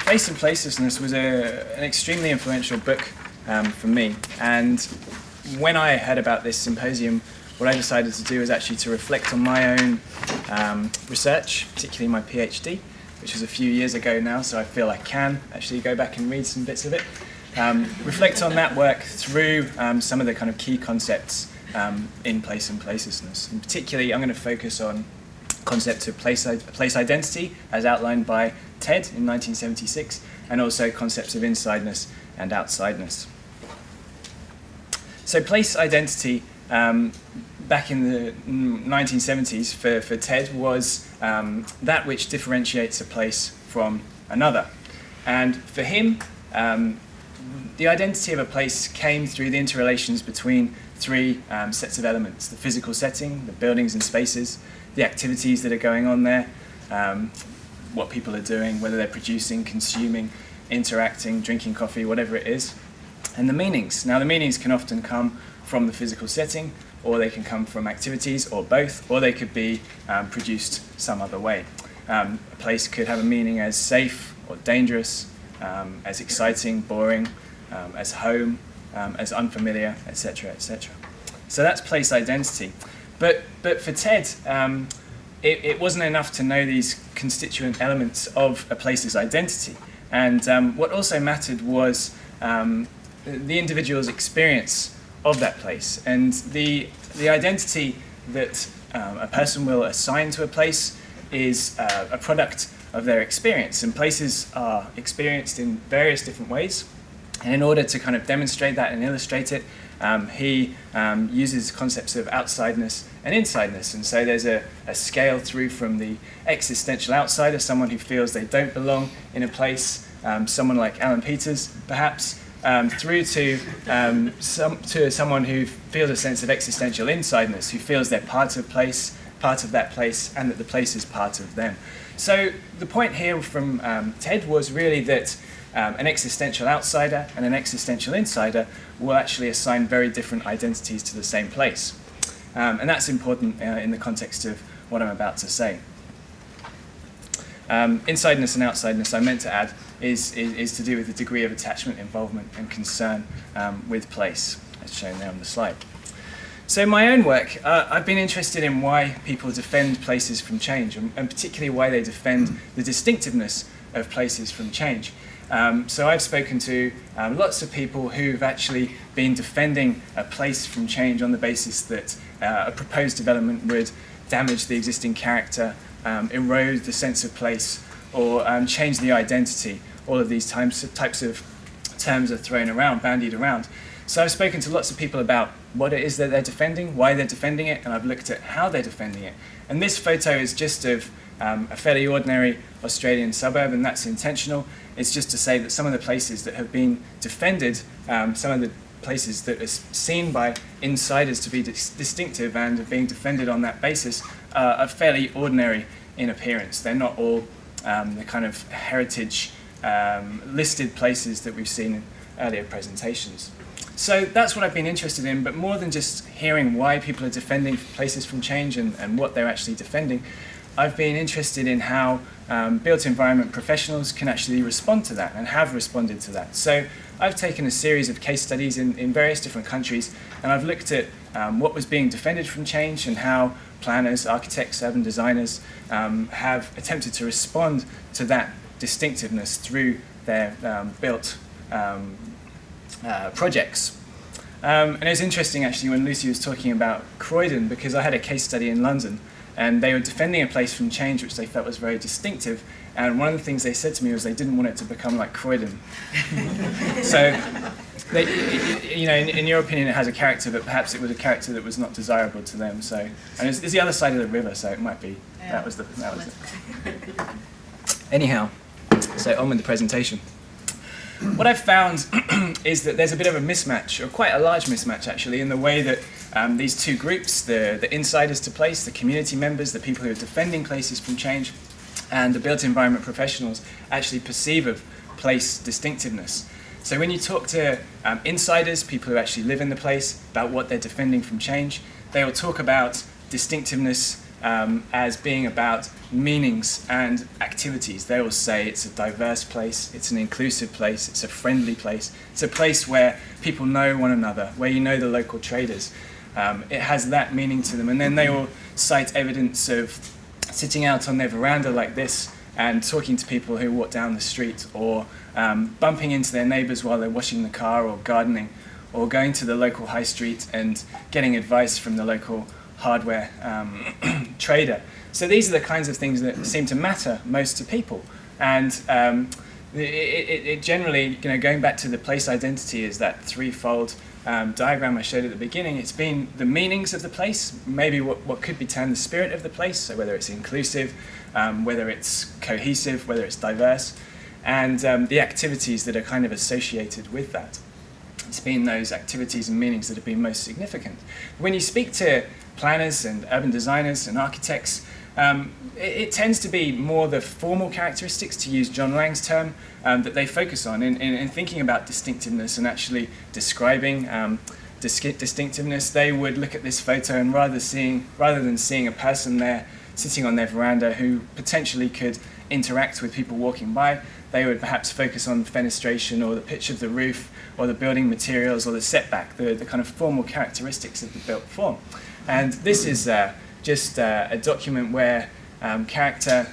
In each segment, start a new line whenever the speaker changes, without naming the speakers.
Place and Placelessness was an extremely influential book for me, and when I heard about this symposium, what I decided to do was actually to reflect on my own research, particularly my PhD, which was a few years ago now, so I feel I can actually go back and read some bits of it. Reflect on that work through some of the kind of key concepts in place and placelessness. And particularly, I'm going to focus on concept of place identity as outlined by Ted in 1976, and also concepts of insideness and outsideness. So place identity back in the 1970s for Ted was that which differentiates a place from another. And for him, the identity of a place came through the interrelations between three sets of elements: the physical setting, the buildings and spaces, the activities that are going on there, what people are doing, whether they're producing, consuming, interacting, drinking coffee, whatever it is, and the meanings. Now, the meanings can often come from the physical setting, or they can come from activities, or both, or they could be produced some other way. A place could have a meaning as safe or dangerous, as exciting, boring, as home, as unfamiliar, etc., etc. So that's place identity. But for Ted, it wasn't enough to know these constituent elements of a place's identity. And what also mattered was the individual's experience of that place. And the identity that a person will assign to a place is a product of their experience. And places are experienced in various different ways. And in order to kind of demonstrate that and illustrate it, he uses concepts of outsideness and insideness. And so there's a scale through from the existential outsider, someone who feels they don't belong in a place, someone like Alan Peters, perhaps, through to someone who feels a sense of existential insideness, who feels they're part of that place, and that the place is part of them. So the point here from Ted was really that an existential outsider and an existential insider will actually assign very different identities to the same place. And that's important in the context of what I'm about to say. Insideness and outsideness, I meant to add, is to do with the degree of attachment, involvement, and concern with place, as shown there on the slide. So in my own work, I've been interested in why people defend places from change, and particularly why they defend the distinctiveness of places from change. So I've spoken to lots of people who've actually been defending a place from change on the basis that a proposed development would damage the existing character, erode the sense of place, or change the identity. All of these types of terms are thrown around, bandied around. So I've spoken to lots of people about what it is that they're defending, why they're defending it, and I've looked at how they're defending it. And this photo is just of a fairly ordinary Australian suburb, and that's intentional. It's just to say that some of the places that have been defended, some of the places that are seen by insiders to be distinctive and are being defended on that basis, are fairly ordinary in appearance. They're not all the kind of heritage listed places that we've seen in earlier presentations. So that's what I've been interested in, but more than just hearing why people are defending places from change and what they're actually defending, I've been interested in how built environment professionals can actually respond to that and have responded to that. So I've taken a series of case studies in various different countries, and I've looked at what was being defended from change and how planners, architects, urban designers have attempted to respond to that distinctiveness through their built projects. And it was interesting actually when Lucy was talking about Croydon, because I had a case study in London and they were defending a place from change which they felt was very distinctive, and one of the things they said to me was they didn't want it to become like Croydon. So in your opinion it has a character, but perhaps it was a character that was not desirable to them. So, and it's the other side of the river, so it might be that was it. Anyhow, so on with the presentation. What I've found is that there's a bit of a mismatch, or quite a large mismatch actually, in the way that these two groups, the insiders to place, the community members, the people who are defending places from change, and the built environment professionals actually perceive of place distinctiveness. So when you talk to insiders, people who actually live in the place, about what they're defending from change, they will talk about distinctiveness as being about meanings and activities. They will say it's a diverse place, it's an inclusive place, it's a friendly place, it's a place where people know one another, where you know the local traders. It has that meaning to them. And then they will cite evidence of sitting out on their veranda like this and talking to people who walk down the street, or bumping into their neighbours while they're washing the car or gardening, or going to the local high street and getting advice from the local hardware trader. So these are the kinds of things that seem to matter most to people. And it generally, going back to the place identity, is that threefold diagram I showed at the beginning. It's been the meanings of the place, maybe what could be termed the spirit of the place, so whether it's inclusive, whether it's cohesive, whether it's diverse, and the activities that are kind of associated with that. It's been those activities and meanings that have been most significant. When you speak to planners and urban designers and architects, it tends to be more the formal characteristics, to use John Lang's term, that they focus on in thinking about distinctiveness and actually describing distinctiveness. They would look at this photo, and rather than seeing a person there sitting on their veranda who potentially could interact with people walking by, they would perhaps focus on fenestration or the pitch of the roof or the building materials or the setback, the kind of formal characteristics of the built form. And this is just a document where character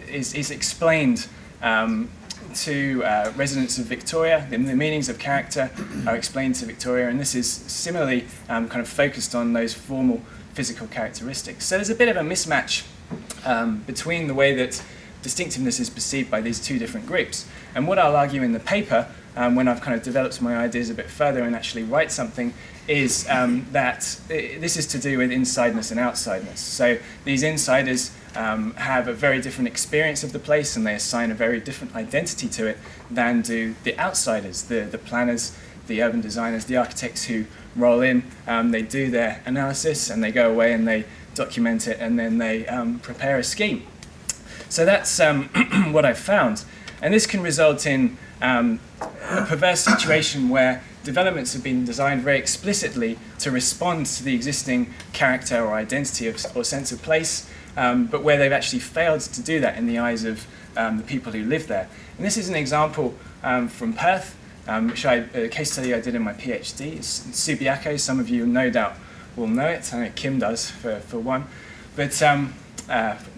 is explained to residents of Victoria. The meanings of character are explained to Victoria, and this is similarly kind of focused on those formal physical characteristics. So there's a bit of a mismatch between the way that distinctiveness is perceived by these two different groups. And what I'll argue in the paper, when I've kind of developed my ideas a bit further and actually write something, is that this is to do with insideness and outsideness. So these insiders have a very different experience of the place, and they assign a very different identity to it than do the outsiders, the planners, the urban designers, the architects who roll in, they do their analysis, and they go away and they document it, and then they prepare a scheme. So that's what I've found. And this can result in a perverse situation where developments have been designed very explicitly to respond to the existing character or identity or sense of place, but where they've actually failed to do that in the eyes of the people who live there. And this is an example from Perth, which a case study I did in my PhD. It's Subiaco. Some of you no doubt will know it. I know Kim does for one. But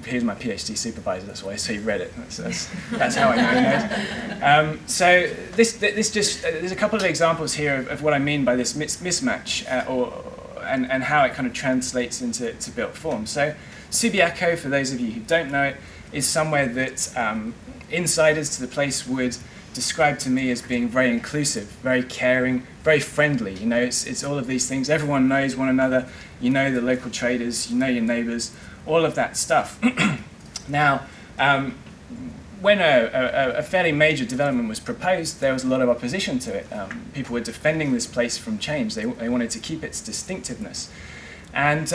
here's my PhD supervisor, that's why, so you read it. That's how I know it. So there's a couple of examples here of what I mean by this mismatch, and how it kind of translates into built form. So Subiaco, for those of you who don't know it, is somewhere that insiders to the place would describe to me as being very inclusive, very caring, very friendly. It's all of these things. Everyone knows one another. You know the local traders, you know your neighbours, all of that stuff. Now, when a fairly major development was proposed, there was a lot of opposition to it. People were defending this place from change. They wanted to keep its distinctiveness. And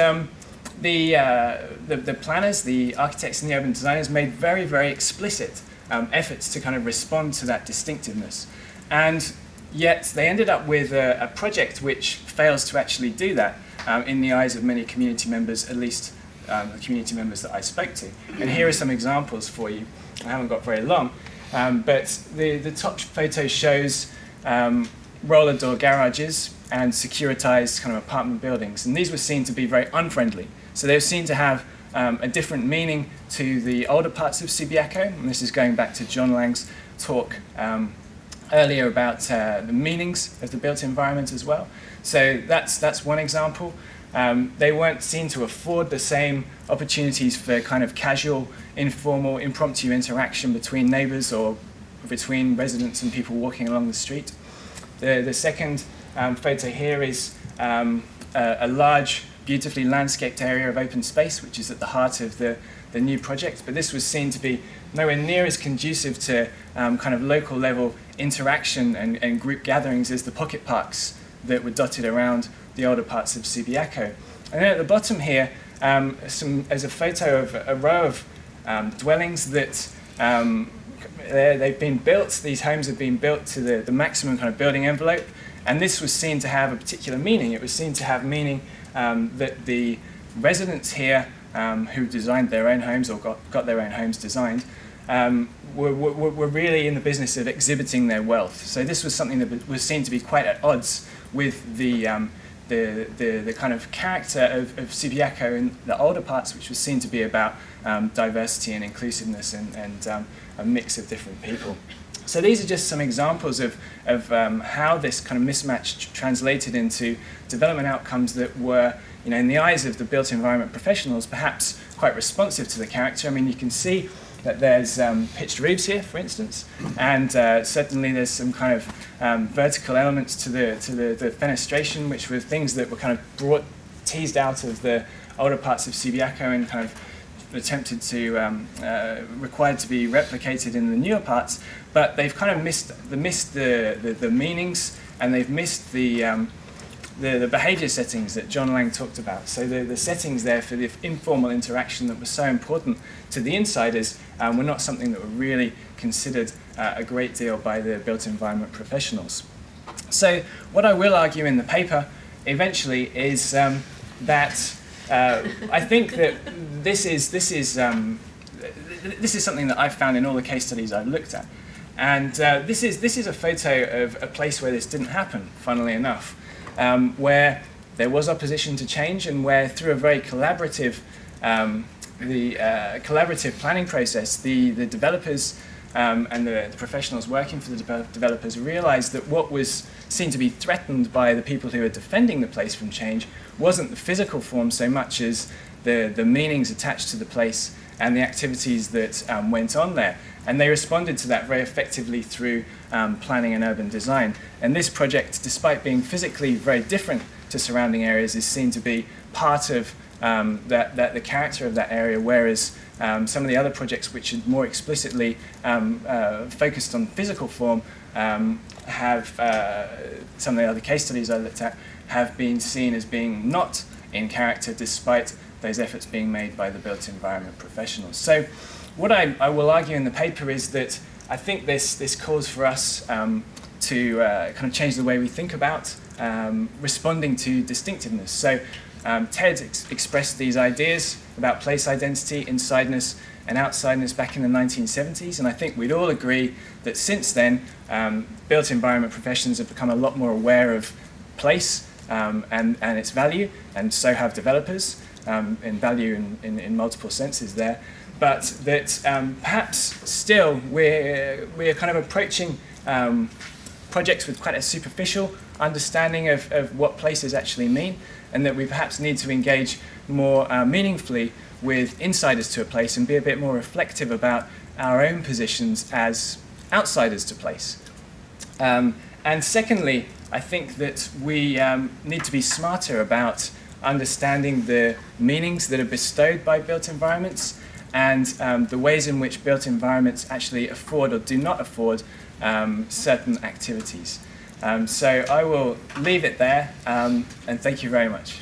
the planners, the architects and the urban designers made very, very explicit efforts to kind of respond to that distinctiveness. And yet they ended up with a project which fails to actually do that in the eyes of many community members, at least the community members that I spoke to. And here are some examples for you. I haven't got very long, but the top photo shows roller door garages and securitized kind of apartment buildings. And these were seen to be very unfriendly. So they were seen to have a different meaning to the older parts of Subiaco. And this is going back to John Lang's talk earlier about the meanings of the built environment as well. So that's one example. They weren't seen to afford the same opportunities for kind of casual, informal, impromptu interaction between neighbours or between residents and people walking along the street. The second photo here is a large, beautifully landscaped area of open space, which is at the heart of the new project. But this was seen to be nowhere near as conducive to kind of local level interaction and group gatherings as the pocket parks that were dotted around the older parts of Subiaco. And then at the bottom here, there's a photo of a row of dwellings that they've been built. These homes have been built to the maximum kind of building envelope, and this was seen to have a particular meaning. It was seen to have meaning that the residents here who designed their own homes or got their own homes designed, were really in the business of exhibiting their wealth. So this was something that was seen to be quite at odds with the kind of character of Subiaco in the older parts, which was seen to be about diversity and inclusiveness and a mix of different people. So these are just some examples of how this kind of mismatch translated into development outcomes that were, in the eyes of the built environment professionals, perhaps quite responsive to the character. I mean, you can see that there's pitched roofs here, for instance, and certainly there's some kind of vertical elements to the fenestration, which were things that were kind of teased out of the older parts of Subiaco and kind of attempted to required to be replicated in the newer parts, but they've kind of missed the meanings, and they've missed the behaviour settings that John Lang talked about. So the settings there for the informal interaction that was so important to the insiders were not something that were really considered a great deal by the built environment professionals. So what I will argue in the paper eventually is that I think that this is something that I've found in all the case studies I've looked at, and this is a photo of a place where this didn't happen, funnily enough, where there was opposition to change, and where through a very collaborative collaborative planning process, the developers and the professionals working for the developers realized that what was seen to be threatened by the people who were defending the place from change wasn't the physical form so much as the meanings attached to the place and the activities that went on there. And they responded to that very effectively through planning and urban design. And this project, despite being physically very different to surrounding areas, is seen to be part of the character of that area, whereas some of the other projects which are more explicitly focused on physical form have, some of the other case studies I looked at, have been seen as being not in character despite those efforts being made by the built environment professionals. So what I will argue in the paper is that I think this calls for us to kind of change the way we think about responding to distinctiveness. So Ted expressed these ideas about place identity, insideness and outsideness back in the 1970s, and I think we'd all agree that since then built environment professions have become a lot more aware of place and its value, and so have developers, in value in multiple senses there, but that perhaps still we're kind of approaching projects with quite a superficial understanding of what places actually mean, and that we perhaps need to engage more meaningfully with insiders to a place and be a bit more reflective about our own positions as outsiders to place. And secondly, I think that we need to be smarter about understanding the meanings that are bestowed by built environments and the ways in which built environments actually afford or do not afford certain activities. So I will leave it there, and thank you very much.